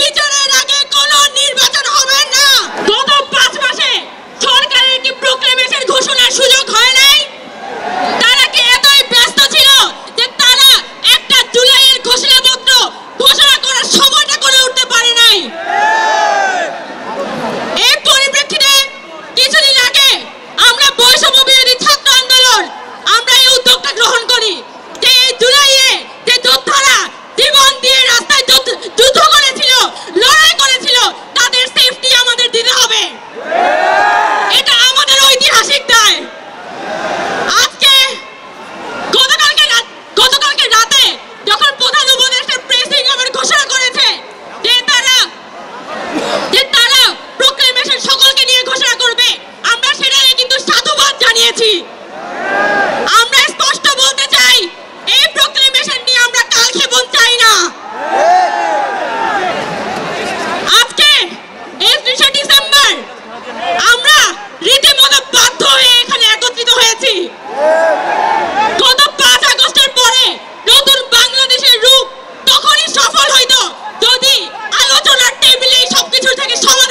বিচারের আগে কোনো নির্বাচন হবে না। গত 5 মাসে সরকারের কি প্রোক্লেমেশন ঘোষণার সুযোগ হয় নাই? তারা কি এতই ব্যস্ত ছিল যে তারা একটা জুলাইয়ের ঘোষণাপত্র ঘোষণা করার সময়টা করে উঠতে পারে নাই? এই পরিপ্রেক্ষিতে কিছুদিন আগে আমরা বৈষম্য বিরোধী ছাত্র আন্দোলন আমরা এই উদ্যোগটা গ্রহণ করি যে এই জুলাইয়ে যে যোদ্ধারা জীবন দিয়ে রাস্তায় যুদ্ধ করেছিল, লড়াই করেছিল, তাদের সেফটি আমাদের দিতে হবে। এটা আমাদের ঐতিহাসিক দায়। আজকে গতকালকে রাতে যখন প্রধান উপদেষ্টা প্রেসিং আবার ঘোষণা করেছে যে তারা প্রোক্লেমেশন সকলকে নিয়ে ঘোষণা করবে, আমরা সেটাকে কিন্তু সাধুবাদ জানিয়েছি। আমরা স্পষ্ট বলতে চাই এই প্রোক্লেমেশন নিয়ে আমরা কালক্ষেপণ চাই না। আজকে 31শে ডিসেম্বর আমরা রীতিমতো বাধ্য হয়ে এখানে একত্রিত হয়েছি। গত 5 আগস্টের পরে নতুন বাংলাদেশের রূপ তখনই সফল হইতো যদি আলোচনার টেবিলে সবকিছু থেকে সমাধান